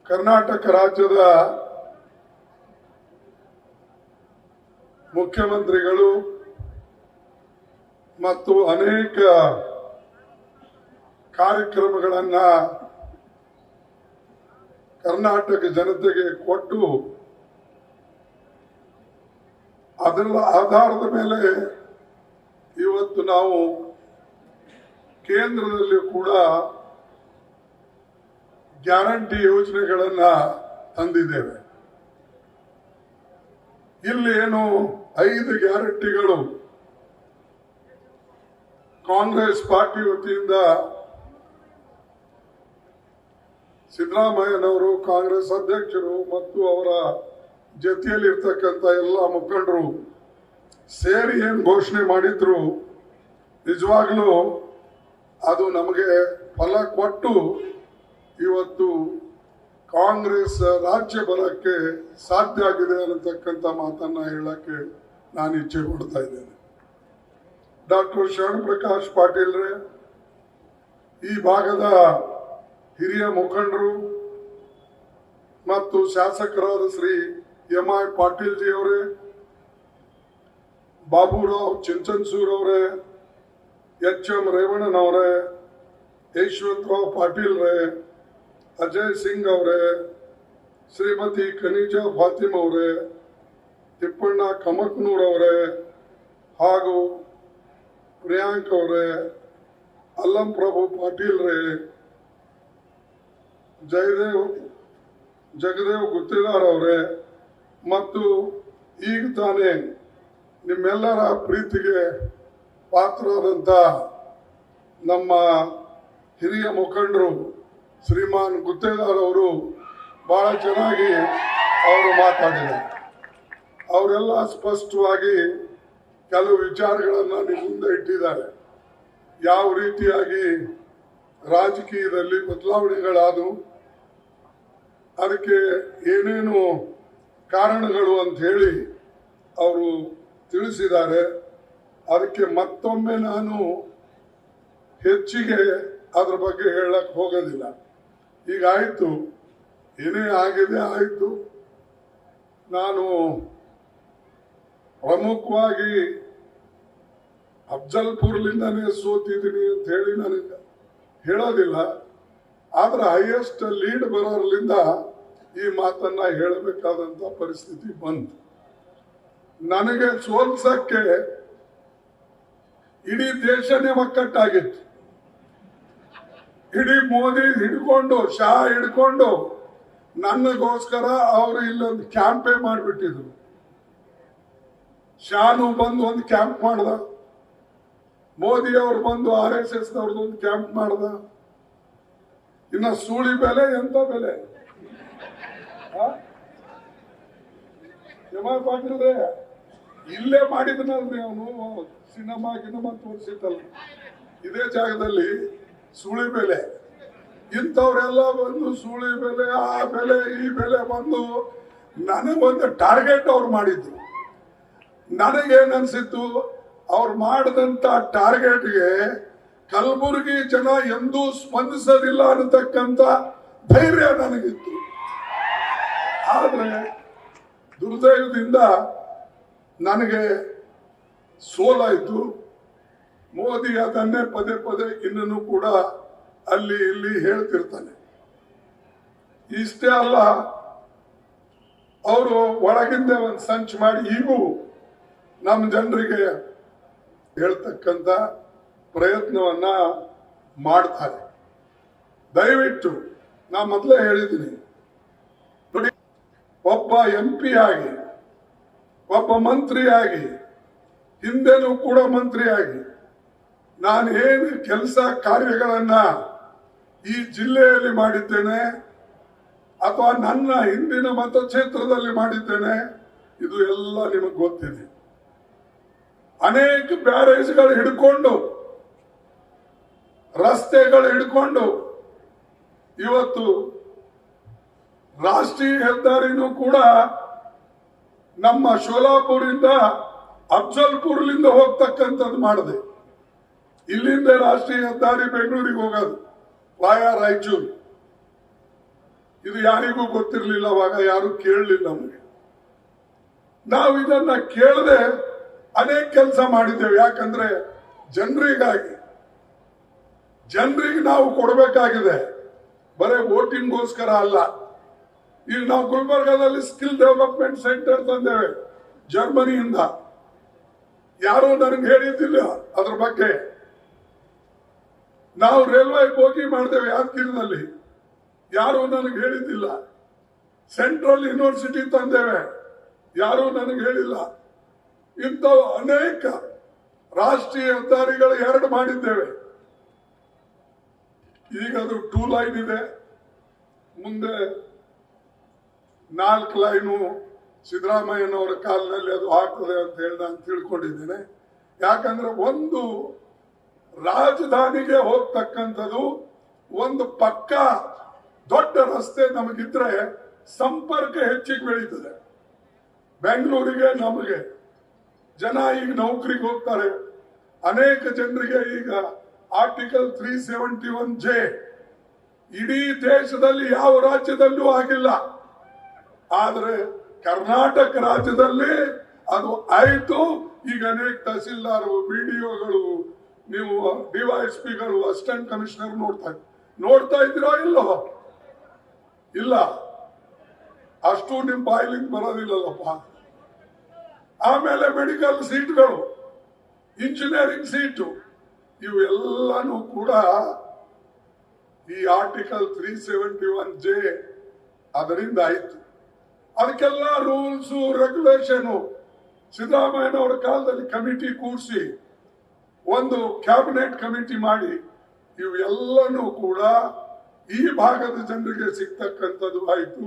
ಕರ್ನಾಟಕ ರಾಜ್ಯದ ಮುಖ್ಯಮಂತ್ರಿಗಳು ಮತ್ತು ಅನೇಕ ಕಾರ್ಯಕ್ರಮಗಳನ್ನ ಕರ್ನಾಟಕ ಜನತೆಗೆ ಕೊಟ್ಟು ಅದರ ಆಧಾರದ ಮೇಲೆ ಇವತ್ತು ನಾವು ಕೇಂದ್ರದಲ್ಲಿ ಕೂಡ ಗ್ಯಾರಂಟಿ ಯೋಜನೆಗಳನ್ನ ತಂದಿದ್ದೇವೆ. ಇಲ್ಲಿ ಏನು 5 ಗ್ಯಾರಂಟಿಗಳು ಕಾಂಗ್ರೆಸ್ ಪಾರ್ಟಿ ವತಿಯಿಂದ ಸಿದ್ದರಾಮಯ್ಯನವರು, ಕಾಂಗ್ರೆಸ್ ಅಧ್ಯಕ್ಷರು ಮತ್ತು ಅವರ ಜೊತೆಯಲ್ಲಿರ್ತಕ್ಕಂಥ ಎಲ್ಲ ಮುಖಂಡರು ಸೇರಿ ಏನು ಘೋಷಣೆ ಮಾಡಿದ್ರು, ನಿಜವಾಗ್ಲೂ ಅದು ನಮಗೆ ಫಲ ಕೊಟ್ಟು ಇವತ್ತು ಕಾಂಗ್ರೆಸ್ ರಾಜ್ಯ ಬರಕ್ಕೆ ಸಾಧ್ಯ ಆಗಿದೆ ಅನ್ನತಕ್ಕಂಥ ಮಾತನ್ನ ಹೇಳಕ್ಕೆ ನಾನು ಇಚ್ಛೆ ಪಡ್ತಾ ಇದ್ದೇನೆ. ಡಾಕ್ಟರ್ ಶರಣಪ್ರಕಾಶ್ ಪಾಟೀಲ್ರೇ, ಈ ಭಾಗದ ಹಿರಿಯ ಮುಖಂಡರು ಮತ್ತು ಶಾಸಕರಾದ ಶ್ರೀ ಎಂ.ಐ. ಪಾಟೀಲ್ ಜಿ ಅವರೇ, ಬಾಬುರಾವ್ ಚಿಂಚನ್ಸೂರ್ ಅವರೇ, ಎಚ್.ಎಂ. ರೇವಣ್ಣನವರೇ, ಯಶವಂತರಾವ್ ಪಾಟೀಲ್ ರೇ, ಅಜಯ್ ಸಿಂಗ್ ಅವರೇ, ಶ್ರೀಮತಿ ಖನಿಜಾ ಫಾತಿಮಾ ಅವರೇ, ತಿಪ್ಪಣ್ಣ ಕಮಕ್ನೂರ್ ಅವರೇ ಹಾಗೂ ಪ್ರಿಯಾಂಕ್ ಅವರೇ, ಅಲ್ಲಂ ಪ್ರಭು ಪಾಟೀಲ್ ರೇ, ಜಗದೇವ್ ಗುತ್ತೇದಾರ್ ಅವರೇ ಮತ್ತು ಈಗ ತಾನೇ ನಿಮ್ಮೆಲ್ಲರ ಪ್ರೀತಿಗೆ ಪಾತ್ರರಾದಂಥ ನಮ್ಮ ಹಿರಿಯ ಮುಖಂಡರು ಶ್ರೀಮಾನ್ ಗುತ್ತೇದಾರ್ ಅವರು ಬಹಳ ಚೆನ್ನಾಗಿ ಅವರು ಮಾತಾಡಿದ್ದಾರೆ. ಅವರೆಲ್ಲ ಸ್ಪಷ್ಟವಾಗಿ ಕೆಲವು ವಿಚಾರಗಳನ್ನು ನಿಮ್ಮ ಮುಂದೆ ಇಟ್ಟಿದ್ದಾರೆ. ಯಾವ ರೀತಿಯಾಗಿ ರಾಜಕೀಯದಲ್ಲಿ ಬದಲಾವಣೆಗಳಾದವು, ಅದಕ್ಕೆ ಏನೇನು ಕಾರಣಗಳು ಅಂತ ಹೇಳಿ ಅವರು ತಿಳಿಸಿದ್ದಾರೆ. ಅದಕ್ಕೆ ಮತ್ತೊಮ್ಮೆ ನಾನು ಹೆಚ್ಚಿಗೆ ಅದ್ರ ಬಗ್ಗೆ ಹೇಳಕ್ ಹೋಗೋದಿಲ್ಲ. ಈಗ ಆಯ್ತು, ಏನೇ ಆಗಿದೆ ಆಯ್ತು. ನಾನು ಪ್ರಮುಖವಾಗಿ ಅಫ್ಜಲ್ಪುರ್ಲಿಂದಾನೇ ಸೋತಿದ್ದೀನಿ ಅಂತ ಹೇಳಿ ನನಗೆ ಹೇಳೋದಿಲ್ಲ. ಆದ್ರೆ ಹೈಯೆಸ್ಟ್ ಲೀಡ್ ಬರೋರ್ಲಿಂದ ಈ ಮಾತನ್ನ ಹೇಳಬೇಕಾದಂತ ಪರಿಸ್ಥಿತಿ ಬಂತು. ನನಗೆ ಸೋಲ್ಸಕ್ಕೆ ಇಡೀ ದೇಶನೇ ಒಕ್ಕಟ್ಟಾಗಿತ್ತು. ಇಡೀ ಮೋದಿ ಹಿಡ್ಕೊಂಡು, ಶಾ ಹಿಡ್ಕೊಂಡು ನನಗೋಸ್ಕರ ಅವರು ಇಲ್ಲೊಂದು ಕ್ಯಾಂಪೇ ಮಾಡಿಬಿಟ್ಟಿದ್ರು. ಶಾನು ಬಂದು ಒಂದು ಕ್ಯಾಂಪ್ ಮಾಡ್ದ, ಮೋದಿ ಅವರು ಬಂದು RSS ಒಂದು ಕ್ಯಾಂಪ್ ಮಾಡ್ದ. ಇನ್ನ ಸೂಳಿ ಬೆಲೆ ಎಂತ ಬೆಲೆ ಪಾಟೀಲ್ರೆ, ಇಲ್ಲೇ ಮಾಡಿದ್ನಲ್ರಿ ಅವನು ಸಿನಿಮಾ ತೋರಿಸಿದ್ದಲ್ಲ, ಇದೇ ಜಾಗದಲ್ಲಿ ಸುಳಿ ಬೆಲೆ. ಇಂಥವ್ರೆಲ್ಲ ಬಂದು ಸುಳಿ ಬೆಲೆ, ಆ ಬೆಲೆ, ಈ ಬೆಲೆ ಬಂದು ನನಗೊಂದು ಟಾರ್ಗೆಟ್ ಅವ್ರು ಮಾಡಿದ್ರು. ನನಗೇನನ್ಸಿತ್ತು, ಅವ್ರು ಮಾಡಿದಂತ ಟಾರ್ಗೆಟ್ಗೆ ಕಲಬುರಗಿ ಜನ ಎಂದೂ ಸ್ಪಂದಿಸೋದಿಲ್ಲ ಅನ್ನತಕ್ಕಂಥ ಧೈರ್ಯ ನನಗಿತ್ತು. ಆದ್ರೆ ದುರ್ದೈವದಿಂದ ನನಗೆ ಸೋಲಾಯ್ತು. ಮೋದಿ ಅದನ್ನೇ ಪದೇ ಪದೇ ಇನ್ನೂ ಕೂಡ ಅಲ್ಲಿ ಇಲ್ಲಿ ಹೇಳ್ತಿರ್ತಾನೆ. ಇಷ್ಟೇ ಅಲ್ಲ, ಅವರು ಒಳಗಿಂದ ಒಂದು ಸಂಚು ಮಾಡಿ ಈಗೂ ನಮ್ಮ ಜನರಿಗೆ ಹೇಳ್ತಕ್ಕಂಥ ಪ್ರಯತ್ನವನ್ನ ಮಾಡ್ತಾರೆ. ದಯವಿಟ್ಟು ನಾ ಮೊದಲೇ ಹೇಳಿದ್ದೀನಿ, ನೋಡಿ, ಒಬ್ಬ MP ಆಗಿ, ಒಬ್ಬ ಮಂತ್ರಿಯಾಗಿ, ಹಿಂದೆನೂ ಕೂಡ ಮಂತ್ರಿಯಾಗಿ ನಾನು ಏನು ಕೆಲಸ ಕಾರ್ಯಗಳನ್ನ ಈ ಜಿಲ್ಲೆಯಲ್ಲಿ ಮಾಡಿದ್ದೇನೆ ಅಥವಾ ನನ್ನ ಹಿಂದಿನ ಮತಕ್ಷೇತ್ರದಲ್ಲಿ ಮಾಡಿದ್ದೇನೆ, ಇದು ಎಲ್ಲ ನಿಮಗೆ ಗೊತ್ತಿದೆ. ಅನೇಕ ಬ್ಯಾರೇಜ್ಗಳು ಹಿಡ್ಕೊಂಡು, ರಸ್ತೆಗಳು ಹಿಡ್ಕೊಂಡು ಇವತ್ತು ರಾಷ್ಟ್ರೀಯ ಹೆದ್ದಾರಿನೂ ಕೂಡ ನಮ್ಮ ಶೋಲಾಪುರಿಂದ ಅಫ್ಜಲ್ಪುರ್ಲಿಂದ ಹೋಗ್ತಕ್ಕಂಥದ್ದು ಮಾಡಿದೆ. ಇಲ್ಲಿಂದ ರಾಷ್ಟ್ರೀಯ ಹೆದ್ದಾರಿ ಬೆಂಗಳೂರಿಗೆ ಹೋಗೋದು ವಾಯಾ ರಾಯಚೂರು. ಇದು ಯಾರಿಗೂ ಗೊತ್ತಿರಲಿಲ್ಲ, ಅವಾಗ ಯಾರು ಕೇಳಲಿಲ್ಲ ನಮಗೆ. ನಾವು ಇದನ್ನ ಕೇಳದೆ ಅನೇಕ ಕೆಲಸ ಮಾಡಿದ್ದೇವೆ. ಯಾಕಂದ್ರೆ ಜನರಿಗೆ ನಾವು ಕೊಡಬೇಕಾಗಿದೆ, ಬರೇ ವೋಟಿಂಗ್ಗೋಸ್ಕರ ಅಲ್ಲ. ಈಗ ನಾವು ಗುಲ್ಬರ್ಗಾದಲ್ಲಿ ಸ್ಕಿಲ್ ಡೆವಲಪ್ಮೆಂಟ್ ಸೆಂಟರ್ ತಂದೇವೆ ಜರ್ಮನಿಯಿಂದ. ಯಾರು ನನಗೆ ಹೇಳಿದ್ದಿಲ್ಲ ಅದ್ರ ಬಗ್ಗೆ. ನಾವು ರೈಲ್ವೆ ಬೋಗಿ ಮಾಡಿದ್ದೇವೆ ಯಾದಗಿರಿನಲ್ಲಿ, ಯಾರು ನನಗೆ ಹೇಳಿದ್ದಿಲ್ಲ. ಸೆಂಟ್ರಲ್ ಯೂನಿವರ್ಸಿಟಿ ತಂದೇವೆ, ಯಾರು ನನಗೆ ಹೇಳಿಲ್ಲ. ಇಂಥವು ಅನೇಕ ರಾಷ್ಟ್ರೀಯ ಹೆದ್ದಾರಿಗಳು 2 ಮಾಡಿದ್ದೇವೆ. ಈಗ ಅದು 2 ಲೈನ್ ಇದೆ, ಮುಂದೆ 4 ಲೈನು ಸಿದ್ದರಾಮಯ್ಯನವರ ಕಾಲದಲ್ಲಿ ಅದು ಆಗ್ತದೆ ಅಂತ ಹೇಳಿ ನಾನು ತಿಳ್ಕೊಂಡಿದ್ದೇನೆ. ಯಾಕಂದ್ರೆ ಒಂದು ರಾಜಧಾನಿಗೆ ಹೋಗ್ತಕ್ಕಂಥದ್ದು ಒಂದು ಪಕ್ಕ ದೊಡ್ಡ ರಸ್ತೆ ನಮಗಿದ್ರೆ ಸಂಪರ್ಕ ಹೆಚ್ಚಿಗೆ ಬೆಳೀತದೆ. ಬೆಂಗಳೂರಿಗೆ ನಮಗೆ ಜನ ಈಗ ನೌಕರಿಗೆ ಹೋಗ್ತಾರೆ. ಅನೇಕ ಜನರಿಗೆ ಈಗ ಆರ್ಟಿಕಲ್ 371J ಇಡೀ ದೇಶದಲ್ಲಿ ಯಾವ ರಾಜ್ಯದಲ್ಲೂ ಆಗಿಲ್ಲ, ಆದ್ರೆ ಕರ್ನಾಟಕ ರಾಜ್ಯದಲ್ಲಿ ಅದು ಆಯ್ತು. ಈಗ ಅನೇಕ ತಹಸೀಲ್ದಾರ್, ಬಿಡಿಒಗಳು, ನೀವು ಡಿವೈಎಸ್ಪಿಗಳು, ಅಸಿಸ್ಟೆಂಟ್ ಕಮಿಷನರ್ ನೋಡ್ತಾ ಇದ್ದೀರೋ ಇಲ್ಲೋ? ಇಲ್ಲ, ಅಷ್ಟು ನಿಮ್ ಬಾಯ್ಲಿಂಗ್ ಬರೋದಿಲ್ಲಲ್ಲಪ್ಪ. ಆಮೇಲೆ ಮೆಡಿಕಲ್ ಸೀಟ್ಗಳು, ಇಂಜಿನಿಯರಿಂಗ್ ಸೀಟು, ಇವೆಲ್ಲಾನು ಕೂಡ ಈ ಆರ್ಟಿಕಲ್ 371J ಅದರಿಂದ ಆಯ್ತು. ಅದಕ್ಕೆಲ್ಲ ರೂಲ್ಸು ರೆಗ್ಯುಲೇಷನ್ ಸಿದ್ದರಾಮಯ್ಯನವರ ಕಾಲದಲ್ಲಿ ಕಮಿಟಿ ಕೂಡಿಸಿ ಒಂದು ಕ್ಯಾಬಿನೆಟ್ ಕಮಿಟಿ ಮಾಡಿ ಇವೆಲ್ಲನೂ ಕೂಡ ಈ ಭಾಗದ ಜನರಿಗೆ ಸಿಗ್ತಕ್ಕಂಥದ್ದು ಆಯ್ತು.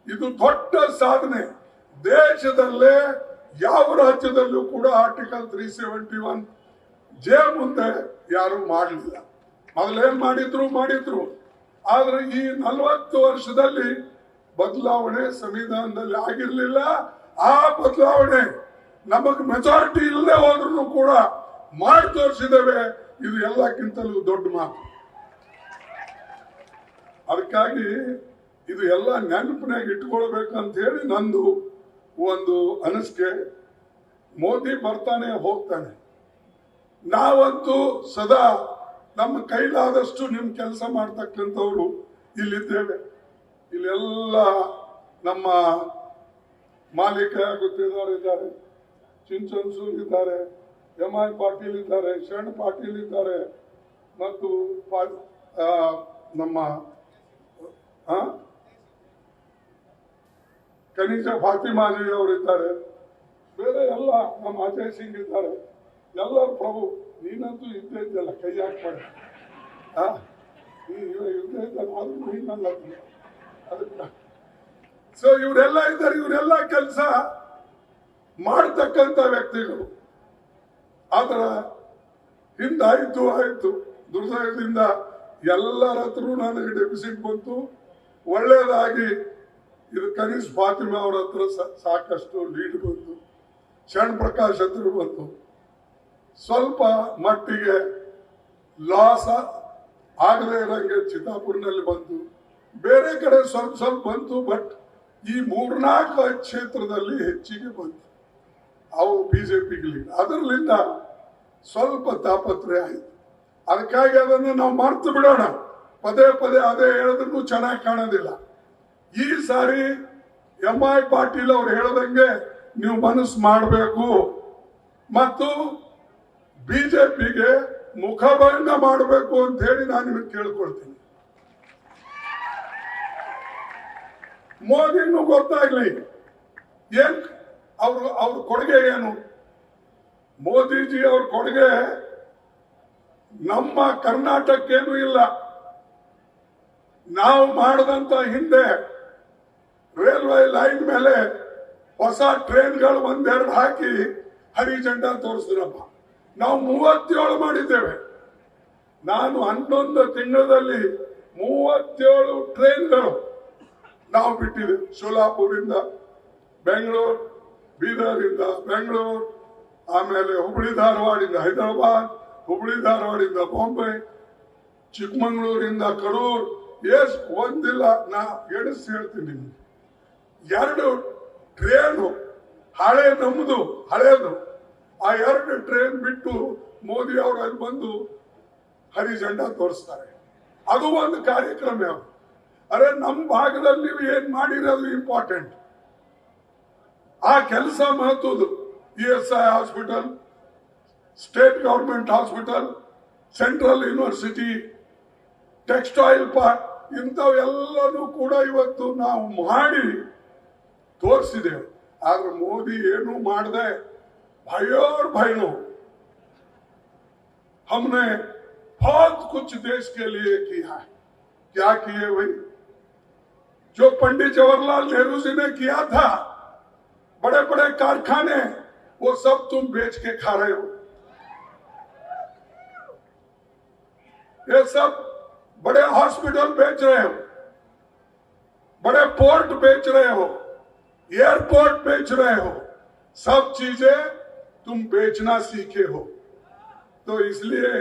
ಇದು ದೊಡ್ಡ ಸಾಧನೆ. ದೇಶದಲ್ಲೇ ಯಾವ ರಾಜ್ಯದಲ್ಲೂ ಕೂಡ ಆರ್ಟಿಕಲ್ 371J ಮುಂದೆ ಯಾರು ಮಾಡಲಿಲ್ಲ. ಮೊದಲೇನ್ ಮಾಡಿದ್ರು, ಆದ್ರೆ ಈ 40 ವರ್ಷದಲ್ಲಿ ಬದಲಾವಣೆ ಸಂವಿಧಾನದಲ್ಲಿ ಆಗಿರ್ಲಿಲ್ಲ. ಆ ಬದಲಾವಣೆ ನಮಗ್ ಮೆಜಾರಿಟಿ ಇಲ್ಲದೆ ಹೋದ್ರೂ ಕೂಡ ಮಾಡಿ ತೋರಿಸಿದ್ದೇವೆ. ಇದು ಎಲ್ಲಕ್ಕಿಂತಲೂ ದೊಡ್ಡ ಮಾತು. ಅದಕ್ಕಾಗಿ ಇದು ಎಲ್ಲ ನೆನಪಿನಾಗ ಇಟ್ಕೊಳ್ಬೇಕಂತ ಹೇಳಿ ನಂದು ಒಂದು ಅನಿಸಿಕೆ. ಮೋದಿ ಬರ್ತಾನೆ ಹೋಗ್ತಾನೆ, ನಾವಂತೂ ಸದಾ ನಮ್ಮ ಕೈಲಾದಷ್ಟು ನಿಮ್ ಕೆಲಸ ಮಾಡ್ತಕ್ಕಂಥವ್ರು ಇಲ್ಲಿದ್ದೇವೆ. ಇಲ್ಲೆಲ್ಲ ನಮ್ಮ ಮಾಲೀಕ ಗುತ್ತಿದಾರಿದ್ದಾರೆ, ಚಿಂಚನ್ಸೂರ್ ಇದ್ದಾರೆ, MI ಪಾಟೀಲ್ ಇದ್ದಾರೆ, ಶರಣ್ ಪಾಟೀಲ್ ಇದ್ದಾರೆ, ಮತ್ತು ನಮ್ಮ ಕನಿಜ ಫಾತಿಮಾಜಿ ಅವರಿದ್ದಾರೆ, ಬೇರೆ ಎಲ್ಲ ನಮ್ಮ ಅಜಯ್ ಸಿಂಗ್ ಇದ್ದಾರೆ. ಎಲ್ಲರೂ ಪ್ರಭು, ನೀನಂತೂ ಇದ್ದೇ ಇದ್ದಲ್ಲ, ಕೈ ಹಾಕ್ಬೇಡ, ಇದ್ದೇ ಇದ್ದಲ್ಲ, ಆದ್ರೂ ನೀನಲ್ಲ. ಅದಕ್ಕೆ ಸೊ ಇವರೆಲ್ಲ ಇದ್ದಾರೆ. ಇವರೆಲ್ಲ ಕೆಲಸ ಮಾಡ್ತಕ್ಕಂಥ ವ್ಯಕ್ತಿಗಳು. ಆತರ ಆಯ್ತು ದುರ್ದೈವದಿಂದ ಎಲ್ಲರ ಹತ್ರ ನನಗೆ ಡೆಪಿಸಿಟ್ ಬಂತು. ಒಳ್ಳೇದಾಗಿ ಇದು ಕನೀಸ್ ಫಾತಿಮಾ ಅವರ ಹತ್ರ ಸಾಕಷ್ಟು ಲೀಡ್ ಬಂತು, ಶರಣ್ ಪ್ರಕಾಶ್ ಹತ್ರ ಬಂತು. ಸ್ವಲ್ಪ ಮಟ್ಟಿಗೆ ಲಾಸ್ ಆಗದೆ ಇರಂಗೆ ಚಿತ್ತಾಪುರ್ನಲ್ಲಿ ಬಂತು, ಬೇರೆ ಕಡೆ ಸ್ವಲ್ಪ ಬಂತು. ಬಟ್ ಈ 3-4 ಕ್ಷೇತ್ರದಲ್ಲಿ ಹೆಚ್ಚಿಗೆ ಬಂತು. ಅವು ಬಿಜೆಪಿಗೆ ಅದರಲ್ಲಿಂದ ಸ್ವಲ್ಪ ತಾಪತ್ರೆ ಆಯಿತು. ಅದಕ್ಕಾಗಿ ಅದನ್ನು ನಾವು ಮರ್ತು ಬಿಡೋಣ. ಪದೇ ಅದೇ ಹೇಳಿದ್ರು ಚೆನ್ನಾಗಿ ಕಾಣೋದಿಲ್ಲ. ಈ ಸಾರಿ MI ಪಾಟೀಲ್ ಅವ್ರು ಹೇಳದಂಗೆ ನೀವು ಮನಸ್ಸು ಮಾಡಬೇಕು ಮತ್ತು ಬಿಜೆಪಿಗೆ ಮುಖಭಂಗ ಮಾಡಬೇಕು ಅಂತ ಹೇಳಿ ನಾನು ನಿಮಗೆ ಕೇಳ್ಕೊಳ್ತೀನಿ. ಮೋದಿನೂ ಗೊತ್ತಾಗ್ಲಿ ಏನ್ ಅವ್ರ ಕೊಡುಗೆ ಏನು. ಮೋದಿಜಿ ಅವ್ರ ಕೊಡುಗೆ ನಮ್ಮ ಕರ್ನಾಟಕಕ್ಕೇನು ಇಲ್ಲ. ನಾವು ಮಾಡದಂತ ಹಿಂದೆ ರೈಲ್ವೆ ಲೈನ್ ಮೇಲೆ ಹೊಸ ಟ್ರೈನ್ಗಳು 1-2 ಹಾಕಿ ಹರಿ ಜೆಂಡಾ ತೋರಿಸಿದ್ರಪ್ಪ. ನಾವು 37 ಮಾಡಿದ್ದೇವೆ. ನಾನು 11 ತಿಂಗಳಲ್ಲಿ 37 ಟ್ರೈನ್ಗಳು ನಾವು ಬಿಟ್ಟಿದೆ. ಸೋಲಾಪುರಿಂದ ಬೆಂಗಳೂರು, ಬೀದರಿಂದ ಬೆಂಗಳೂರು, ಆಮೇಲೆ ಹುಬ್ಬಳ್ಳಿ ಧಾರವಾಡಿಂದ ಹೈದರಾಬಾದ್, ಹುಬ್ಬಳ್ಳಿ ಧಾರವಾಡಿಂದ ಬಾಂಬೆ, ಚಿಕ್ಕಮಂಗ್ಳೂರಿಂದ ಕಡೂರ್, ಎಷ್ಟು ಒಂದಿಲ್ಲ, ನಾ ಎಣಿಸಿ ಹೇಳ್ತೀನಿ ನಿಮ್ಗೆ. 2 ಟ್ರೇನು ಹಳೆ ನಮ್ಮದು ಹಳೇದು, ಆ 2 ಟ್ರೇನ್ ಬಿಟ್ಟು ಮೋದಿ ಅವರು ಅಲ್ಲಿ ಬಂದು ಹರಿ ಜೆಂಡಾ ತೋರಿಸ್ತಾರೆ. ಅದು ಒಂದು ಕಾರ್ಯಕ್ರಮ. ಅರೆ ನಮ್ಮ ಭಾಗದಲ್ಲಿ ನೀವು ಏನ್ ಮಾಡಿರೋದು ಇಂಪಾರ್ಟೆಂಟ್. ಆ ಕೆಲಸ ಮಹತ್ವದ್ದು. ESI hospital, state government hospital, central university, textile park, ಇಂಥವೆಲ್ಲನೂ ಕೂಡ ಇವತ್ತು ನಾವು ಮಾಡಿ ತೋರಿಸಿದೆವು. ಆದ್ರೆ ಮೋದಿ ಏನು ಮಾಡದೆ भाइयों बहनों, हमने बहुत कुछ देश के लिए किया है. क्या किए भाई? जो पंडित जवाहरलाल नेहरू जी ने किया था, बड़े बड़े कारखाने, वो सब तुम बेच के खा रहे हो. ये सब बड़े हॉस्पिटल बेच रहे हो, बड़े पोर्ट बेच रहे हो, एयरपोर्ट बेच रहे हो, सब चीजें तुम बेचना सीखे हो. तो इसलिए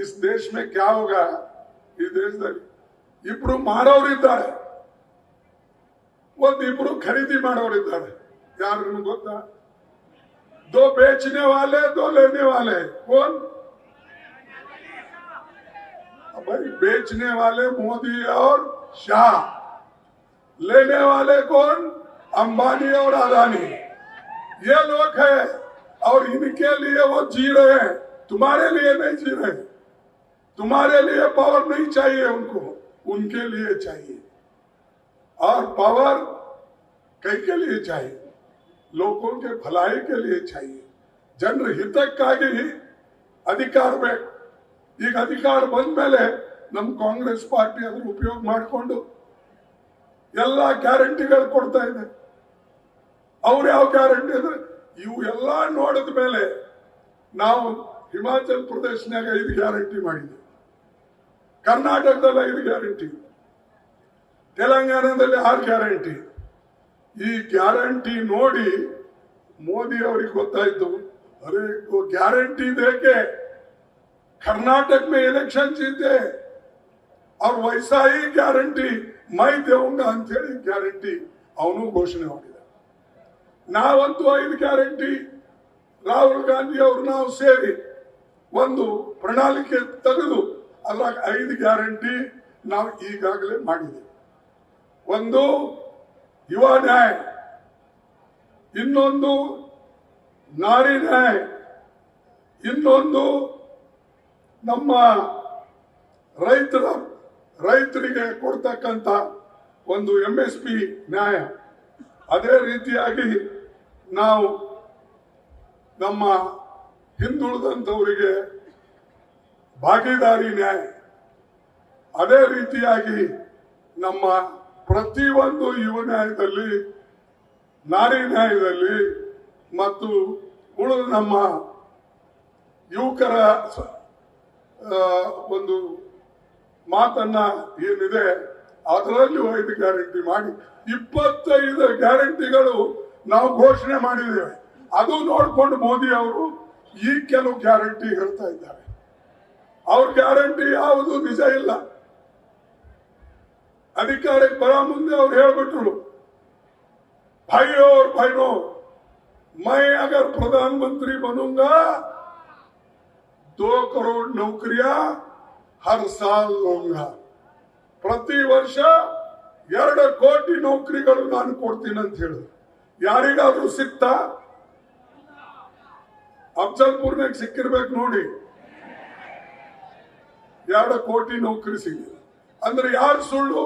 इस देश में क्या होगा, ಈ ದೇಶದಲ್ಲಿ ಇಬ್ರು ಮಾರೋರಿದ್ದಾರೆ, ಒಂದಿಬ್ರು ಖರೀದಿ ಮಾಡೋರಿದ್ದಾರೆ. ಯಾರು ನಿಮ್ಗೆ ಗೊತ್ತಾ? 2 बेचने वाले 2 लेने वाले. कौन? भाई बेचने वाले मोदी और शाह, लेने वाले कौन? अंबानी और अदानी. ये लोग हैं और इनके लिए वो जी रहे हैं, तुम्हारे लिए नहीं जी रहे. तुम्हारे लिए पावर नहीं चाहिए उनको, उनके लिए चाहिए. और पावर कई के लिए चाहिए? लोगों के भलाई के लिए चाहिए, ಜನರ ಹಿತಕ್ಕಾಗಿ ಅಧಿಕಾರ ಬೇಕು. ಈಗ ಅಧಿಕಾರ ಬಂದ ಮೇಲೆ ನಮ್ಮ ಕಾಂಗ್ರೆಸ್ ಪಾರ್ಟಿ ಅದರ ಉಪಯೋಗ ಮಾಡಿಕೊಂಡು ಎಲ್ಲ ಗ್ಯಾರಂಟಿಗಳು ಕೊಡ್ತಾ ಇದೆ. ಅವ್ರು ಯಾವ ಗ್ಯಾರಂಟಿ ಅಂದ್ರೆ ಇವು ಎಲ್ಲ ನೋಡಿದ ಮೇಲೆ ನಾವು ಹಿಮಾಚಲ ಪ್ರದೇಶನಾಗ 5 ಗ್ಯಾರಂಟಿ ಮಾಡಿದ್ವಿ, ಕರ್ನಾಟಕದಲ್ಲಿ 5 ಗ್ಯಾರಂಟಿ, ತೆಲಂಗಾಣದಲ್ಲಿ 6 ಗ್ಯಾರಂಟಿ. ಈ ಗ್ಯಾರಂಟಿ ನೋಡಿ ಮೋದಿ ಅವರಿಗೆ ಗೊತ್ತಾಯ್ತು, अरे वो गारंटी देके कर्नाटक में इलेक्शन जीते और वैसा ही गारंटी मैं दूंगा ಅಂತ ಹೇಳಿ ಗ್ಯಾರಂಟಿ ಅವನು ಘೋಷಣೆ ಮಾಡಿದ. ನಾವಂತೂ 5 ಗ್ಯಾರಂಟಿ ರಾಹುಲ್ ಗಾಂಧಿ ಅವರು ನಾವು ಸೇರಿ ಒಂದು ಪ್ರಣಾಳಿಕೆ ತೆಗೆದು ಅದ್ರಾಗ 5 ಗ್ಯಾರಂಟಿ ನಾವು ಈಗಾಗಲೇ ಮಾಡಿದ್ದೇವೆ. ಒಂದು ಯುವ ನ್ಯಾಯ, ಇನ್ನೊಂದು ನಾರಿ ನ್ಯಾಯ, ಇನ್ನೊಂದು ನಮ್ಮ ರೈತರಿಗೆ ಕೊಡ್ತಕ್ಕಂಥ ಒಂದು MSP ನ್ಯಾಯ. ಅದೇ ರೀತಿಯಾಗಿ ನಾವು ನಮ್ಮ ಹಿಂದುಳಿದಂಥವರಿಗೆ ಭಾಗಿದಾರಿ ನ್ಯಾಯ, ಅದೇ ರೀತಿಯಾಗಿ ನಮ್ಮ ಪ್ರತಿಯೊಂದು ಯುವ ನ್ಯಾಯದಲ್ಲಿ, ನಾರಿ ನ್ಯಾಯದಲ್ಲಿ ಮತ್ತು ಉಳಿದ ನಮ್ಮ ಯುವಕರ ಒಂದು ಮಾತನ್ನ ಏನಿದೆ ಅದರಲ್ಲಿ 5 ಗ್ಯಾರಂಟಿ ಮಾಡಿ 25 ಗ್ಯಾರಂಟಿಗಳು ನಾವು ಘೋಷಣೆ ಮಾಡಿದ್ದೇವೆ. ಅದು ನೋಡಿಕೊಂಡು ಮೋದಿ ಅವರು ಈ ಕೆಲವು ಗ್ಯಾರಂಟಿ ಹೇಳ್ತಾ ಇದ್ದಾರೆ. ಅವ್ರ ಗ್ಯಾರಂಟಿ ಯಾವುದು ನಿಜ ಇಲ್ಲ. ಅಧಿಕಾರಕ್ಕೆ ಬರ ಮುಂದೆ ಅವ್ರು ಹೇಳ್ಬಿಟ್ರು, भाइयों और बहनों, मैं अगर प्रधानमंत्री बनूंगा 2 करोड़ नौकरियां हर साल दूंगा. ಪ್ರತಿ ವರ್ಷ 2 ಕೋಟಿ ನೌಕರಿಗಳು ನಾನು ಕೊಡ್ತೀನಿ ಅಂತ ಹೇಳಿದ್ರು. ಯಾರಿಗಾದ್ರೂ ಸಿಕ್ತಾ? ಅಫ್ಜಲ್ಪುರ್ನಾಗ ಸಿಕ್ಕಿರ್ಬೇಕು ನೋಡಿ, 2 ಕೋಟಿ ನೌಕರಿ ಸಿಗಲಿಲ್ಲ ಅಂದ್ರೆ ಯಾರು ಸುಳ್ಳು?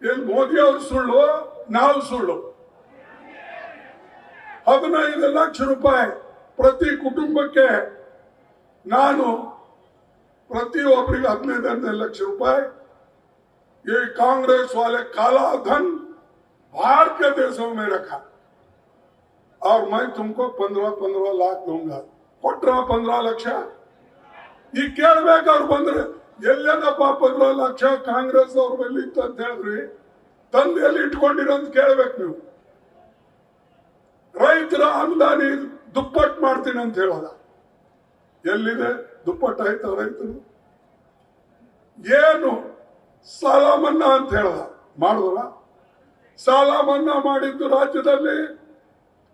ಏನ್ ಮೋದಿ ಅವರು ಸುಳ್ಳು, ನಾವು ಸುಳ್ಳು? 15 ಲಕ್ಷ ರೂಪಾಯಿ ಪ್ರತಿ ಕುಟುಂಬಕ್ಕೆ, ನಾನು ಪ್ರತಿಯೊಬ್ಬರಿಗೆ 15 ಲಕ್ಷ ರೂಪಾಯಿ. ये कांग्रेस वाले काला धन बाहर के देशों में रखा और मैं तुमको 15 लाख दूंगा. ಕೊಟ್ರ 15 ಲಕ್ಷ? ಈ ಕೇಳ್ಬೇಕಾದ್ರು ಬಂದ್ರೆ ಎಲ್ಲದಪ್ಪ 15 ಲಕ್ಷ ಕಾಂಗ್ರೆಸ್ ಅವ್ರ ಬಳಿ ಇತ್ತು ಅಂತ ಹೇಳಿದ್ರಿ, ತಂದು ಎಲ್ಲಿ ಇಟ್ಕೊಂಡಿರೋ ಅಂತ ಕೇಳ್ಬೇಕು ನೀವು. ರೈತರ ಅನುದಾನಿ ದುಪ್ಪಟ್ಟು ಮಾಡ್ತೀನಿ ಅಂತ ಹೇಳೋದ, ಎಲ್ಲಿದೆ ದುಪ್ಪಟ್ಟು? ಆಯ್ತಾ ರೈತರು? ಏನು ಸಾಲ ಮನ್ನಾ ಅಂತ ಹೇಳ್ದ, ಮಾಡಿದ್ರ? ಸಾಲ ಮನ್ನಾ ಮಾಡಿದ್ದು ರಾಜ್ಯದಲ್ಲಿ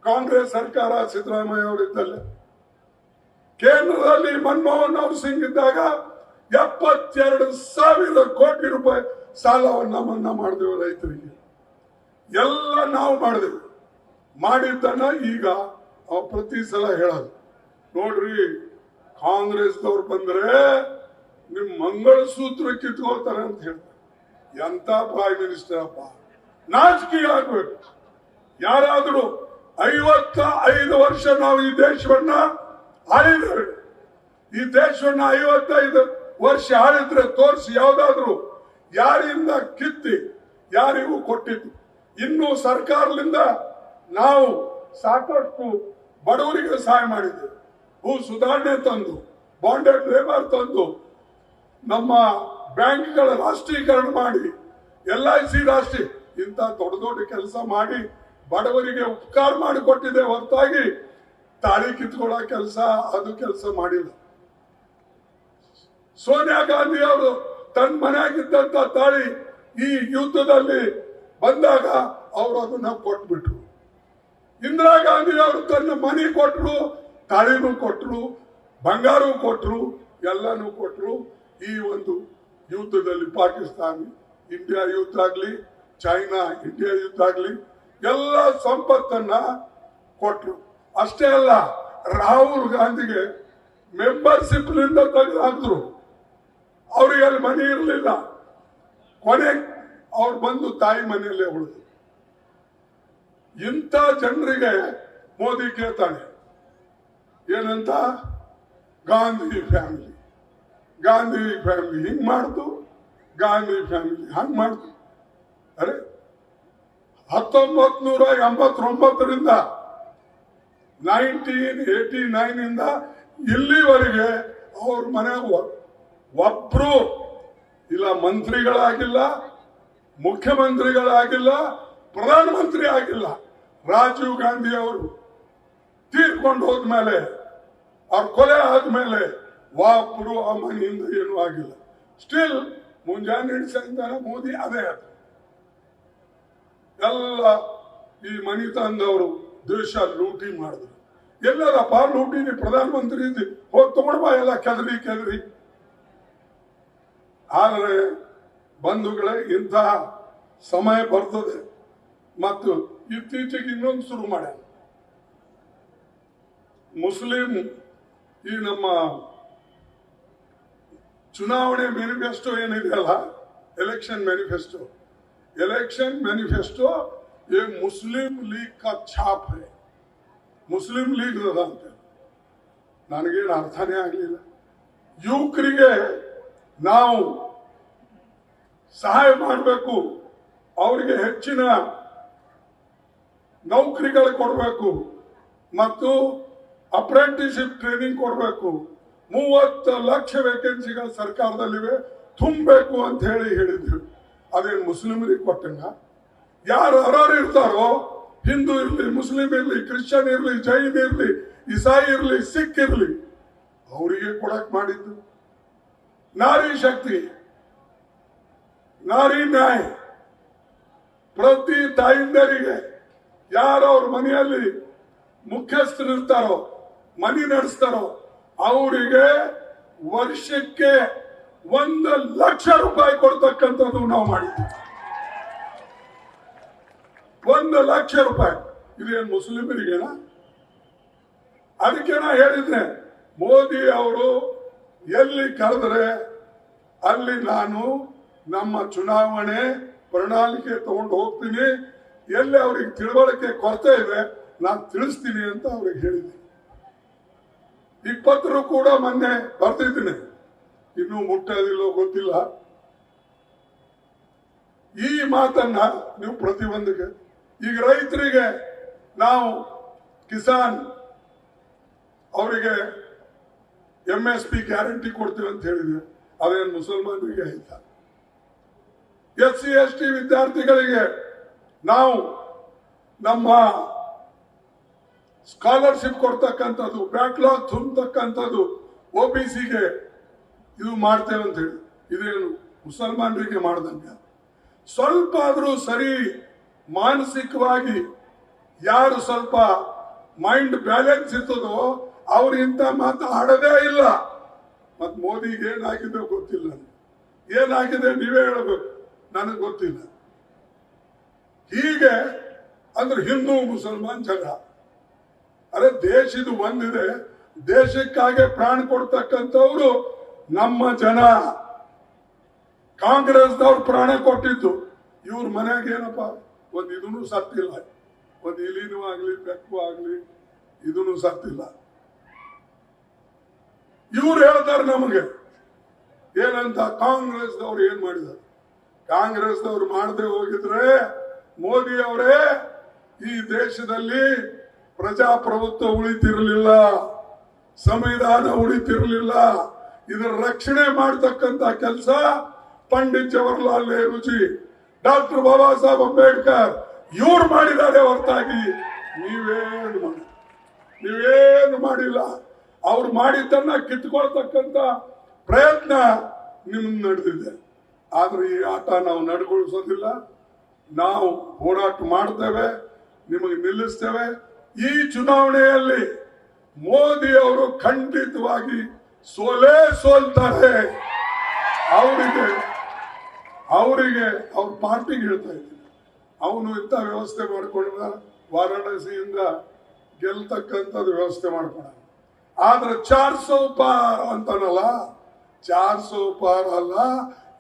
ಕಾಂಗ್ರೆಸ್ ಸರ್ಕಾರ, ಸಿದ್ದರಾಮಯ್ಯ ಅವರಿದ್ದಲ್ಲೇ. ಕೇಂದ್ರದಲ್ಲಿ ಮನಮೋಹನ್ ಸಿಂಗ್ ಇದ್ದಾಗ 72,000 ಕೋಟಿ ರೂಪಾಯಿ ಸಾಲವನ್ನ ಮನ್ನಾ ಮಾಡಿದೆವು ರೈತರಿಗೆ. ಎಲ್ಲ ನಾವು ಮಾಡಿದೆವು. ಮಾಡಿದ್ದನ್ನ ಈಗ ಪ್ರತಿ ಸಲ ಹೇಳೋದು, ನೋಡ್ರಿ ಕಾಂಗ್ರೆಸ್ದವ್ರು ಬಂದ್ರೆ ನಿಮ್ ಮಂಗಳಸೂತ್ರ ಕಿತ್ಕೊಳ್ತಾರೆ ಅಂತ ಹೇಳ್ತಾರೆ. ಎಂತ ಪ್ರೈಮ್ ಮಿನಿಸ್ಟರ್ ಅಪ್ಪ, ನಾಚಿಕೆ ಆಗ್ಬೇಕು. ಯಾರಾದ್ರೂ 55 ವರ್ಷ ನಾವು ಈ ದೇಶವನ್ನ ಆಳಿದ್ದೇವೆ. ಈ ದೇಶವನ್ನ 55 ವರ್ಷ ಆಳಿದ್ರೆ ತೋರಿಸಿ, ಯಾವ್ದಾದ್ರು ಯಾರಿಂದ ಕಿತ್ತಿ ಯಾರಿಗೂ ಕೊಟ್ಟಿದ್ದು. ಇನ್ನು ಸರ್ಕಾರದಿಂದ ನಾವು ಸಾಕಷ್ಟು ಬಡವರಿಗೆ ಸಹಾಯ ಮಾಡಿದ್ದೇವೆ. ಭೂ ಸುಧಾರಣೆ ತಂದು, ಬಾಂಡೆಡ್ ಲೇಬರ್ ತಂದು, ನಮ್ಮ ಬ್ಯಾಂಕ್ಗಳ ರಾಷ್ಟ್ರೀಕರಣ ಮಾಡಿ, LIC ರಾಷ್ಟ್ರೀಯ, ಇಂಥ ದೊಡ್ಡ ದೊಡ್ಡ ಕೆಲಸ ಮಾಡಿ ಬಡವರಿಗೆ ಉಪಕಾರ ಮಾಡಿಕೊಟ್ಟಿದೆ ಹೊರತಾಗಿ ತಾಳಿ ಕಿತ್ಕೊಳ್ಳೋ ಕೆಲಸ ಅದು ಕೆಲಸ ಮಾಡಿಲ್ಲ. ಸೋನಿಯಾ ಗಾಂಧಿ ಅವರು ತನ್ನ ಮನೆಯಾಗಿದ್ದಂತ ತಾಳಿ ಈ ಯುದ್ಧದಲ್ಲಿ ಬಂದಾಗ ಅವರು ಅದನ್ನ ಕೊಟ್ಬಿಟ್ರು. ಇಂದಿರಾ ಗಾಂಧಿ ಅವರು ತನ್ನ ಮನೆ ಕೊಟ್ಟರು, ತಾಳಿನೂ ಕೊಟ್ಟರು, ಬಂಗಾರ ಕೊಟ್ಟರು, ಎಲ್ಲನೂ ಕೊಟ್ಟರು. ಈ ಒಂದು ಯುದ್ಧದಲ್ಲಿ ಪಾಕಿಸ್ತಾನ ಇಂಡಿಯಾ ಯುದ್ಧ ಆಗ್ಲಿ, ಚೈನಾ ಇಂಡಿಯಾ ಯುದ್ಧ ಆಗ್ಲಿ, ಎಲ್ಲ ಸಂಪತ್ತನ್ನ ಕೊಟ್ಟರು. ಅಷ್ಟೇ ಅಲ್ಲ, ರಾಹುಲ್ ಗಾಂಧಿಗೆ ಮೆಂಬರ್ಶಿಪ್ ನಿಂದ ತೆಗೆದು ಹಾಕಿದ್ರು. ಅವ್ರಿಗೆ ಅಲ್ಲಿ ಮನೆ ಇರಲಿಲ್ಲ. ಕೊನೆ ಅವ್ರು ಬಂದು ತಾಯಿ ಮನೆಯಲ್ಲೇ ಉಳಿದು. ಇಂಥ ಜನರಿಗೆ ಮೋದಿ ಕೇಳ್ತಾನೆ ಏನಂತ, ಗಾಂಧಿ ಫ್ಯಾಮಿಲಿ, ಗಾಂಧಿ ಫ್ಯಾಮಿಲಿ ಹಿಂಗ್ ಮಾಡ್ತು, ಗಾಂಧಿ ಫ್ಯಾಮಿಲಿ ಹಂಗ್ ಮಾಡ್ತು. ಅರೆ 1989ರಿಂದ 1989 ಇಲ್ಲಿವರೆಗೆ ಅವ್ರ ಮನೆಯಾಗ ಒಬ್ರು ಇಲ್ಲ ಮಂತ್ರಿಗಳಾಗಿಲ್ಲ, ಮುಖ್ಯಮಂತ್ರಿಗಳಾಗಿಲ್ಲ, ಪ್ರಧಾನಮಂತ್ರಿ ಆಗಿಲ್ಲ. ರಾಜೀವ್ ಗಾಂಧಿ ಅವರು ತೀರ್ಕೊಂಡು ಹೋದ್ಮೇಲೆ, ಅವ್ರ ಕೊಲೆ ಆದ್ಮೇಲೆ ಒಬ್ರು ಆ ಮನೆಯಿಂದ ಏನೂ ಆಗಿಲ್ಲ. ಸ್ಟಿಲ್ ಮುಂಜಾನೆ ಹಿಡಿಸಿದ ಮೋದಿ ಅದೇ ಆದ. ಎಲ್ಲ ಈ ಮನಿ ತಂದವರು ದೇಶ ಲೂಟಿ ಮಾಡಿದ್ರು. ಎಲ್ಲರಪ್ಪ ಲೂಟಿನಿ? ಪ್ರಧಾನಮಂತ್ರಿ ಹೋಗಿ ತಗೊಂಡ್ಬಾ ಎಲ್ಲ ಕೆದರಿ. ಆದರೆ ಬಂಧುಗಳೇ, ಇಂತಹ ಸಮಯ ಬರ್ತದೆ. ಮತ್ತು ಇತ್ತೀಚೆಗೆ ಇನ್ನೊಂದು ಶುರು ಮಾಡ್ಯಾರ. ಮುಸ್ಲಿಂ ಈ ನಮ್ಮ ಚುನಾವಣೆ ಮ್ಯಾನಿಫೆಸ್ಟೋ ಏನಿದೆಯಲ್ಲ, ಎಲೆಕ್ಷನ್ मैनिफेस्टो ये मुस्लिम लीग का छाप है. ಮುಸ್ಲಿಂ ಲೀಗ್ ಅಂತ ನನಗೇನು ಅರ್ಥನೇ ಆಗಲಿಲ್ಲ. ಯುವಕರಿಗೆ ನಾವು ಸಹಾಯ ಮಾಡಬೇಕು, ಅವರಿಗೆ ಹೆಚ್ಚಿನ ನೌಕರಿಗಳು ಕೊಡಬೇಕು ಮತ್ತು ಅಪ್ರೆಂಟಿಸ್ಶಿಪ್ ಟ್ರೈನಿಂಗ್ ಕೊಡಬೇಕು. 30 ಲಕ್ಷ ವೇಕೆನ್ಸಿಗಳು ಸರ್ಕಾರದಲ್ಲಿವೆ, ತುಂಬಬೇಕು ಅಂತ ಹೇಳಿದ್ವಿ. ಅದೇನು ಮುಸ್ಲಿಮರಿಗೆ ಕೊಟ್ಟಂಗ? ಯಾರು ಅರ್ಹರು ಇರ್ತಾರೋ, ಹಿಂದೂ ಇರ್ಲಿ, ಮುಸ್ಲಿಂ ಇರ್ಲಿ, ಕ್ರಿಶ್ಚಿಯನ್ ಇರ್ಲಿ, ಜೈನ್ ಇರ್ಲಿ, ಇಸಾಯಿ ಇರ್ಲಿ, ಸಿಖ್ ಇರ್ಲಿ, ಅವರಿಗೆ ಕೊಡಕ್ ಮಾಡಿದ್ದು. ನಾರಿ ಶಕ್ತಿ, ನಾರಿ ನ್ಯಾಯ, ಪ್ರತಿ ತಾಯಿಂದರಿಗೆ ಯಾರು ಅವ್ರ ಮನೆಯಲ್ಲಿ ಮುಖ್ಯಸ್ಥರಿರ್ತಾರೋ, ಮನೆ ನಡೆಸ್ತಾರೋ, ಅವರಿಗೆ ವರ್ಷಕ್ಕೆ 1 ಲಕ್ಷ ರೂಪಾಯಿ ಕೊಡ್ತಕ್ಕಂಥದ್ದು ನಾವು ಮಾಡಿದ್ದೀವಿ. 1 ಲಕ್ಷ ರೂಪಾಯಿ. ಇದೇನು ಮುಸ್ಲಿಮರಿಗೇನಾ? ಅದಕ್ಕೆ ನಾ ಹೇಳಿದ್ರೆ, ಮೋದಿ ಅವರು ಎಲ್ಲಿ ಕರೆದ್ರೆ ಅಲ್ಲಿ ನಾನು ನಮ್ಮ ಚುನಾವಣೆ ಪ್ರಣಾಳಿಕೆ ತಗೊಂಡು ಹೋಗ್ತೀನಿ. ಎಲ್ಲಿ ಅವ್ರಿಗೆ ತಿಳುವಳಿಕೆ ಕೊರತೆ ಇದೆ ನಾನು ತಿಳಿಸ್ತೀನಿ ಅಂತ ಅವ್ರಿಗೆ ಹೇಳಿದ್ದೀನಿ. ಈ ಪತ್ರ ಕೂಡ ಮೊನ್ನೆ ಬರ್ತಿದ್ದೀನಿ, ಇನ್ನೂ ಮುಟ್ಟೋದಿಲ್ಲೋ ಗೊತ್ತಿಲ್ಲ. ಈ ಮಾತನ್ನ ನೀವು ಪ್ರತಿಯೊಂದಿಗೆ, ಈಗ ರೈತರಿಗೆ ನಾವು ಕಿಸಾನ್ ಅವರಿಗೆ MSP ಗ್ಯಾರಂಟಿ ಕೊಡ್ತೀವಿ ಅಂತ ಹೇಳಿದ್ವಿ. ಅದೇನು ಮುಸಲ್ಮಾನರಿಗೆ ಆಯ್ತಾ? SC ST ವಿದ್ಯಾರ್ಥಿಗಳಿಗೆ ನಾವು ನಮ್ಮ ಸ್ಕಾಲರ್ಶಿಪ್ ಕೊಡ್ತಕ್ಕಂಥದ್ದು, ಬ್ಯಾಕ್ಲಾಗ್ ತುಂಬತಕ್ಕಂಥದ್ದು, OBCಗೆ ಇದು ಮಾಡ್ತೇವೆ ಅಂತ ಹೇಳಿ, ಇದೇನು ಮುಸಲ್ಮಾನರಿಗೆ ಮಾಡ್ದಂಗ. ಸ್ವಲ್ಪ ಆದ್ರೂ ಸರಿ ಮಾನಸಿಕವಾಗಿ ಯಾರು ಸ್ವಲ್ಪ ಮೈಂಡ್ ಬ್ಯಾಲೆನ್ಸ್ ಇರ್ತದೋ ಅವ್ರು ಇಂಥ ಮಾತು ಆಡೋದೇ ಇಲ್ಲ. ಮತ್ ಮೋದಿಗೆ ಏನಾಗಿದೆ ಗೊತ್ತಿಲ್ಲ, ಏನಾಗಿದೆ ನೀವೇ ಹೇಳಬೇಕು, ನನಗೆ ಗೊತ್ತಿಲ್ಲ. ಹೀಗೆ ಅಂದ್ರೆ ಹಿಂದೂ ಮುಸಲ್ಮಾನ್ ಜಗಳ. ಅರೆ ದೇಶದ ಒಂದಿದೆ, ದೇಶಕ್ಕಾಗಿ ಪ್ರಾಣ ಕೊಡ್ತಕ್ಕಂಥವ್ರು ನಮ್ಮ ಜನ. ಕಾಂಗ್ರೆಸ್ದವ್ರು ಪ್ರಾಣ ಕೊಟ್ಟಿದ್ದು, ಇವ್ರ ಮನ್ಯಾಗ ಏನಪ್ಪ ಒಂದ್ ಇದನ್ನು ಸತ್ತಿಲ್ಲ, ಒಂದ್ ಇಲಿನೂ ಆಗ್ಲಿ ಬೆಕ್ಕು ಆಗ್ಲಿ ಇದನ್ನು ಸತ್ತಿಲ್ಲ. ಇವ್ರು ಹೇಳ್ತಾರೆ ನಮಗೆ ಏನಂತ, ಕಾಂಗ್ರೆಸ್ದವ್ರು ಏನ್ ಮಾಡಿದ್ದಾರೆ. ಕಾಂಗ್ರೆಸ್ದವ್ರು ಮಾಡದೆ ಹೋಗಿದ್ರೆ ಮೋದಿ ಅವರೇ ಈ ದೇಶದಲ್ಲಿ ಪ್ರಜಾಪ್ರಭುತ್ವ ಉಳಿತಿರ್ಲಿಲ್ಲ, ಸಂವಿಧಾನ ಉಳಿತಿರ್ಲಿಲ್ಲ. ಇದರ ರಕ್ಷಣೆ ಮಾಡತಕ್ಕಂತ ಕೆಲಸ ಪಂಡಿತ್ ಜವಾಹರ್ಲಾಲ್ ನೆಹರೂಜಿ, ಡಾಕ್ಟರ್ ಬಾಬಾ ಸಾಹೇಬ್ ಅಂಬೇಡ್ಕರ್ ಇವ್ರು ಮಾಡಿದ್ದಾರೆ ಹೊರತಾಗಿ ನೀವೇನು ಮಾಡಿಲ್ಲ. ಅವ್ರು ಮಾಡಿದ್ದನ್ನ ಕಿತ್ಕೊಳ್ತಕ್ಕಂತ ಪ್ರಯತ್ನ ನಿಮ್ ನಡೆದಿದೆ. ಆದ್ರೆ ಈ ಆಟ ನಾವು ನಡ್ಗೊಳಿಸೋದಿಲ್ಲ. ನಾವು ಹೋರಾಟ ಮಾಡ್ತೇವೆ, ನಿಮಗೆ ನಿಲ್ಲಿಸ್ತೇವೆ. ಈ ಚುನಾವಣೆಯಲ್ಲಿ ಮೋದಿ ಅವರು ಖಂಡಿತವಾಗಿ ಸೋಲ್ತಾರೆ. ಅವರಿಗೆ ಅವ್ರ ಪಾರ್ಟಿಗೆ ಹೇಳ್ತಾ ಇದ್ದೀನಿ, ಅವನು ಇಂಥ ವ್ಯವಸ್ಥೆ ಮಾಡ್ಕೊಂಡ ವಾರಾಣಸಿಯಿಂದ ಗೆಲ್ತಕ್ಕಂಥದ್ದು ವ್ಯವಸ್ಥೆ ಮಾಡ್ಕೊಂಡ. ಆದ್ರೆ 400 ಪಾರ್ ಅಂತಾನಲ್ಲ, 400 ಪಾರ್ ಅಲ್ಲ,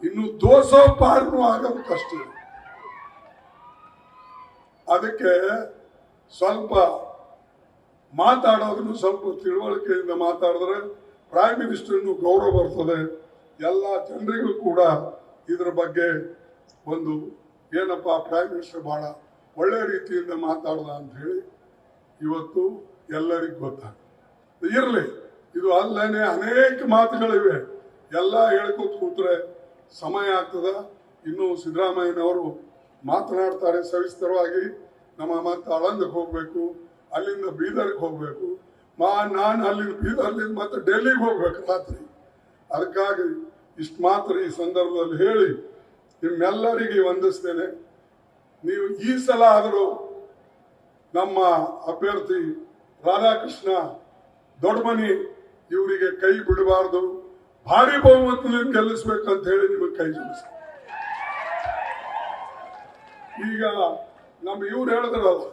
ಇನ್ನು 200 ಪಾರ್ನು ಆಗೋದು ಕಷ್ಟ. ಅದಕ್ಕೆ ಸ್ವಲ್ಪ ಮಾತಾಡೋದನ್ನು ಸ್ವಲ್ಪ ತಿಳುವಳಿಕೆಯಿಂದ ಮಾತಾಡಿದ್ರೆ ಪ್ರೈಮ್ ಮಿನಿಸ್ಟರ್ನು ಗೌರವ ಬರ್ತದೆ. ಎಲ್ಲ ಜನರಿಗೂ ಕೂಡ ಇದ್ರ ಬಗ್ಗೆ ಒಂದು ಏನಪ್ಪ ಪ್ರೈಮ್ ಮಿನಿಸ್ಟರ್ ಬಹಳ ಒಳ್ಳೆ ರೀತಿಯಿಂದ ಮಾತಾಡ್ದ ಅಂತ ಹೇಳಿ ಇವತ್ತು ಎಲ್ಲರಿಗೂ ಗೊತ್ತಾಗ್ತದೆ. ಇರ್ಲಿ, ಇದು ಅಲ್ಲೇ ಅನೇಕ ಮಾತುಗಳಿವೆ, ಎಲ್ಲ ಹೇಳ್ಕೊತ ಕೂತ್ರೆ ಸಮಯ ಆಗ್ತದ. ಇನ್ನು ಸಿದ್ದರಾಮಯ್ಯನವರು ಮಾತನಾಡ್ತಾರೆ ಸವಿಸ್ತರವಾಗಿ. ನಮ್ಮ ಮತ್ತೆ ಆಳಂದಕ್ಕೆ ಹೋಗ್ಬೇಕು, ಅಲ್ಲಿಂದ ಬೀದರ್ಗೆ ಹೋಗ್ಬೇಕು, ನಾನು ಅಲ್ಲಿಂದ ಬೀದರ್ಲಿಂದ ಮತ್ತೆ ಡೆಲ್ಲಿಗೆ ಹೋಗ್ಬೇಕು ರಾತ್ರಿ. ಅದಕ್ಕಾಗಿ ಇಷ್ಟು ಮಾತ್ರ ಈ ಸಂದರ್ಭದಲ್ಲಿ ಹೇಳಿ ನಿಮ್ಮೆಲ್ಲರಿಗೆ ವಂದಿಸ್ತೇನೆ. ನೀವು ಈ ಸಲ ಆದರೂ ನಮ್ಮ ಅಭ್ಯರ್ಥಿ ರಾಧಾಕೃಷ್ಣ ದೊಡ್ಡಮನಿ ಇವರಿಗೆ ಕೈ ಬಿಡಬಾರ್ದು, ಭಾರಿ ಬಹುಮತದಿಂದ ಗೆಲ್ಲಿಸ್ಬೇಕಂತ ಹೇಳಿ ನಿಮಗೆ ಕೈ ಜೋಡಿಸ. ಈಗ ನಮ್ಮ ಇವ್ರು ಹೇಳಿದ್ರಲ್ಲ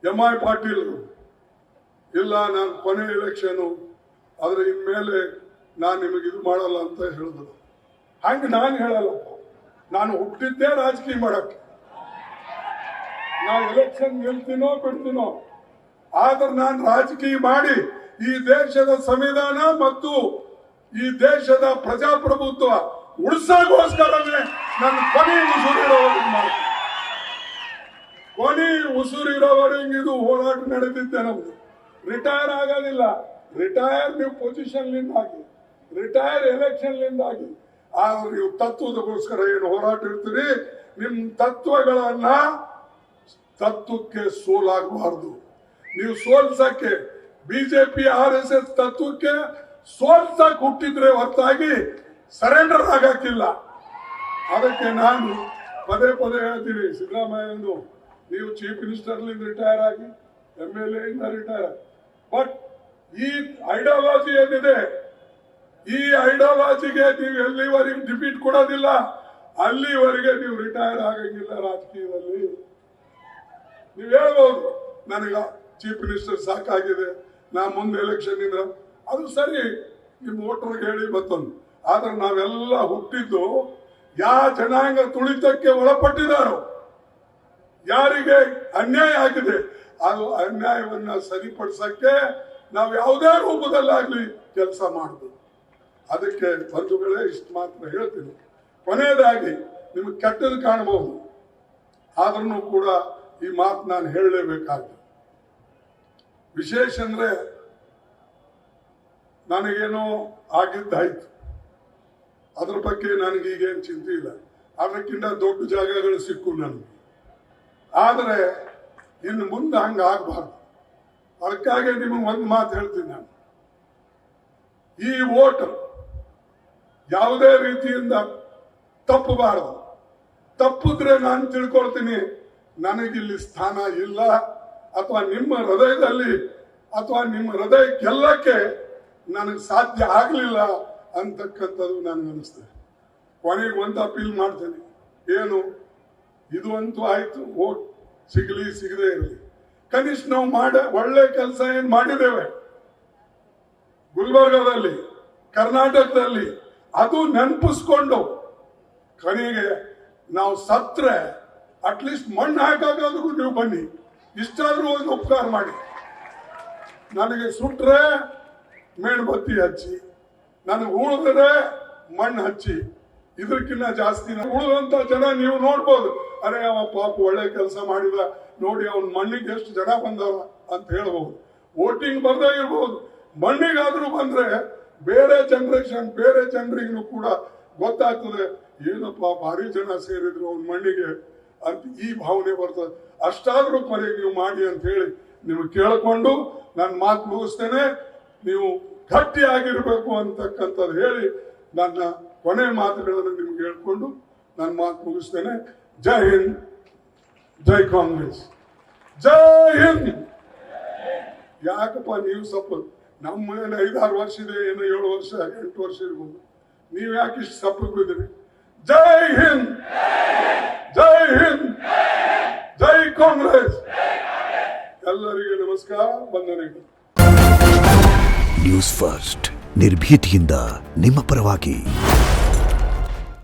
MI ಪಾಟೀಲ್, ಇಲ್ಲ ನಾನು ಕೊನೆ ಎಲೆಕ್ಷನ್ ಆದ್ರೆ ಇನ್ಮೇಲೆ ನಾನು ನಿಮಗೆ ಇದು ಮಾಡಲ್ಲ ಅಂತ ಹೇಳಿದ್ರು. ಹಂಗೆ ನಾನು ಹೇಳಲ್ಲಪ್ಪ, ನಾನು ಹುಟ್ಟಿದ್ದೇ ರಾಜಕೀಯ ಮಾಡಕ್ಕೆ. ನಾನು ಎಲೆಕ್ಷನ್ ಗೆಲ್ತೀನೋ ಬಿಡ್ತೀನೋ, ಆದ್ರೆ ನಾನು ರಾಜಕೀಯ ಮಾಡಿ ಈ ದೇಶದ ಸಂವಿಧಾನ ಮತ್ತು ಈ ದೇಶದ ಪ್ರಜಾಪ್ರಭುತ್ವ ಉಳಿಸೋಗೋಸ್ಕರನೇ ನನ್ನ ಕೊನೆ ಉಸಿರಿರೋವರೆಗೆ ಮಾಡ್ತೀನಿ. ಕೊನೆ ಉಸಿರಿರೋವರೆಗೆ ಇದು ಹೋರಾಟ ನಡೆದಿದ್ದೆ ನಮ್ದು. ರಿಟೈರ್ ಆಗೋದಿಲ್ಲ. ರಿಟೈರ್ ನೀವು ಪೊಸಿಷನ್ಲಿಂದ ಆಗಿ, ರಿಟೈರ್ ಎಲೆಕ್ಷನ್ಲಿಂದ ಆಗಿ. ಆದ್ರೆ ನೀವು ತತ್ವದಗೋಸ್ಕರ ಏನು ಹೋರಾಟ ಇರ್ತೀರಿ, ನಿಮ್ ತತ್ವಕ್ಕೆ ಸೋಲಾಗಬಾರ್ದು. ನೀವು ಸೋಲ್ಸಕ್ಕೆ ಬಿಜೆಪಿ RSS ತತ್ವಕ್ಕೆ ಸೋಲ್ಸಕ್ ಹುಟ್ಟಿದ್ರೆ ಹೊರತಾಗಿ ಸರೆಂಡರ್ ಆಗಕ್ಕಿಲ್ಲ. ಅದಕ್ಕೆ ನಾನು ಪದೇ ಹೇಳ್ತೀನಿ, ಸಿದ್ದರಾಮಯ್ಯನು ನೀವು ಚೀಫ್ ಮಿನಿಸ್ಟರ್ಲಿಂದ ರಿಟೈರ್ ಆಗಿ, MLA ಇಂದ ರಿಟೈರ್ ಆಗಿ, ಬಟ್ ಈ ಐಡಿಯಾಲಜಿ ಏನಿದೆ, ಈ ಐಡಿಯಾಲಜಿಗೆ ನೀವು ಎಲ್ಲಿವರೆಗೆ ಡಿಫೀಟ್ ಕೊಡೋದಿಲ್ಲ ಅಲ್ಲಿವರೆಗೆ ನೀವು ರಿಟೈರ್ ಆಗಂಗಿಲ್ಲ ರಾಜಕೀಯದಲ್ಲಿ. ನೀವು ಹೇಳ್ಬೋದು ನನಗ ಚೀಫ್ ಮಿನಿಸ್ಟರ್ ಸಾಕಾಗಿದೆ, ನಾ ಮುಂದೆ ಎಲೆಕ್ಷನ್ ಇದ್ರ, ಅದು ಸರಿ, ನಿಮ್ಮ ವೋಟರ್ಗೆ ಹೇಳಿ ಮತ್ತೊಂದು. ಆದ್ರೆ ನಾವೆಲ್ಲ ಹುಟ್ಟಿದ್ದು ಯಾವ ಜನಾಂಗ ತುಳಿತಕ್ಕೆ ಒಳಪಟ್ಟಿದ್ದಾರೋ, ಯಾರಿಗೆ ಅನ್ಯಾಯ ಆಗಿದೆ, ಅದು ಅನ್ಯಾಯವನ್ನ ಸರಿಪಡಿಸಕ್ಕೆ ನಾವು ಯಾವುದೇ ರೂಪದಲ್ಲಾಗ್ಲಿ ಕೆಲಸ ಮಾಡುದು. ಅದಕ್ಕೆ ಬಂಧುಗಳೇ ಇಷ್ಟು ಮಾತ್ರ ಹೇಳ್ತೀನಿ. ಕೊನೆಯದಾಗಿ ನಿಮಗೆ ಕೆಟ್ಟದ್ದು ಕಾಣಬಹುದು, ಆದ್ರೂ ಕೂಡ ಈ ಮಾತು ನಾನು ಹೇಳಲೇಬೇಕಾಗ್ತದೆ. ವಿಶೇಷ ಅಂದ್ರೆ ನನಗೇನೋ ಆಗಿದ್ದಾಯ್ತು, ಅದ್ರ ಬಗ್ಗೆ ನನಗೀಗೇನು ಚಿಂತೆ ಇಲ್ಲ. ಅದಕ್ಕಿಂತ ದೊಡ್ಡ ಜಾಗಗಳು ಸಿಕ್ಕು ನನಗೆ. ಆದರೆ ಇನ್ನು ಮುಂದೆ ಹಂಗ ಆಗ್ಬಾರ್ದು. ಅದಕ್ಕಾಗಿ ನಿಮಗೆ ಒಂದು ಮಾತು ಹೇಳ್ತೀನಿ ನಾನು, ಈ ವೋಟ್ ಯಾವುದೇ ರೀತಿಯಿಂದ ತಪ್ಪಬಾರದು. ತಪ್ಪಿದ್ರೆ ನಾನು ತಿಳ್ಕೊಳ್ತೀನಿ ನನಗಿಲ್ಲಿ ಸ್ಥಾನ ಇಲ್ಲ, ಅಥವಾ ನಿಮ್ಮ ಹೃದಯದಲ್ಲಿ ಅಥವಾ ನಿಮ್ಮ ಹೃದಯ ಗೆಲ್ಲಕ್ಕೆ ನನಗೆ ಸಾಧ್ಯ ಆಗಲಿಲ್ಲ ಅಂತಕ್ಕಂಥದ್ದು ನನಗೆ ಅನಿಸ್ತದೆ. ಕೊನೆಗೆ ಒಂದು ಅಪೀಲ್ ಮಾಡ್ತೇನೆ, ಏನು ಇದು ಅಂತೂ ಆಯ್ತು, ಓಟ್ ಸಿಗಲಿ ಸಿಗದೆ ಇರಲಿ, ಕನಿಷ್ಠ ನಾವು ಒಳ್ಳೆ ಕೆಲಸ ಏನ್ ಮಾಡಿದ್ದೇವೆ ಗುಲ್ಬರ್ಗದಲ್ಲಿ, ಕರ್ನಾಟಕದಲ್ಲಿ, ಅದು ನೆನಪಿಸ್ಕೊಂಡು ಕಡೆಗೆ ನಾವು ಸತ್ರೆ ಅಟ್ಲೀಸ್ಟ್ ಮಣ್ಣು ಹಾಕಾಗಾದ್ರೂ ನೀವು ಬನ್ನಿ, ಇಷ್ಟಾದ್ರೂ ಒಂದು ಉಪಕಾರ ಮಾಡಿ. ನನಗೆ ಸುಟ್ರೆ ಮೇಣಬತ್ತಿ ಹಚ್ಚಿ, ನನಗೆ ಉಳಿದ್ರೆ ಮಣ್ಣು ಹಚ್ಚಿ, ಇದಕ್ಕಿಂತ ಜಾಸ್ತಿ ಉಳಿದಂತ ಜನ ನೀವು ನೋಡ್ಬೋದು, ಅರೆ ಅವ ಪಾಪ ಒಳ್ಳೆ ಕೆಲಸ ಮಾಡಿದ ನೋಡಿ, ಅವನ ಮಣ್ಣಿಗೆ ಎಷ್ಟು ಜನ ಬಂದವ ಅಂತ ಹೇಳ್ಬೋದು. ವೋಟಿಂಗ್ ಬರ್ದೇ ಇರ್ಬೋದು, ಮಣ್ಣಿಗಾದ್ರೂ ಬಂದ್ರೆ ಬೇರೆ ಜನರೇಷನ್ ಬೇರೆ ಜನರಿಗೂ ಕೂಡ ಗೊತ್ತಾಗ್ತದೆ, ಏನಪ್ಪ ಭಾರಿ ಜನ ಸೇರಿದ್ರು ಅವನ ಮಣ್ಣಿಗೆ ಅಂತ ಈ ಭಾವನೆ ಬರ್ತದೆ. ಅಷ್ಟಾದ್ರೂ ಕೊನೆಗೆ ನೀವು ಮಾಡಿ ಅಂತ ಹೇಳಿ ನಿಮ್ಗೆ ಕೇಳಿಕೊಂಡು ನನ್ನ ಮಾತು ಮುಗಿಸ್ತೇನೆ. ನೀವು ಗಟ್ಟಿಯಾಗಿರ್ಬೇಕು ಅಂತಕ್ಕಂಥದ್ದು ಹೇಳಿ ನನ್ನ ಕೊನೆ ಮಾತುಗಳನ್ನು ನಿಮ್ಗೆ ಹೇಳ್ಕೊಂಡು ನನ್ನ ಮಾತು ಮುಗಿಸ್ತೇನೆ. ಜೈ ಹಿಂದ್, ಜೈ ಕಾಂಗ್ರೆಸ್, ಜೈ ಹಿಂದ್. ಯಾಕಪ್ಪ ನೀವು ಸ್ವಲ್ಪ ನಮ್ಮ ಮನೇಲಿ 5-6 ವರ್ಷ ಇದೆ, ಏನೋ 7 ವರ್ಷ 8 ವರ್ಷ ಇರ್ಬೋದು, ನೀವು ಯಾಕೆ ಇಷ್ಟು ಸಪ್ಪಗೆ ಬಿದ್ದೀರಿ? ಜೈ ಹಿಂದ್, ಜೈ ಹಿಂದ್, ಜೈ ಕಾಂಗ್ರೆಸ್. ಎಲ್ಲರಿಗೆ ನಮಸ್ಕಾರ, ವಂದನೆಗಳು. ನ್ಯೂಸ್ ಫಸ್ಟ್, ನಿರ್ಭೀತಿಯಿಂದ ನಿಮ್ಮ ಪರವಾಗಿ.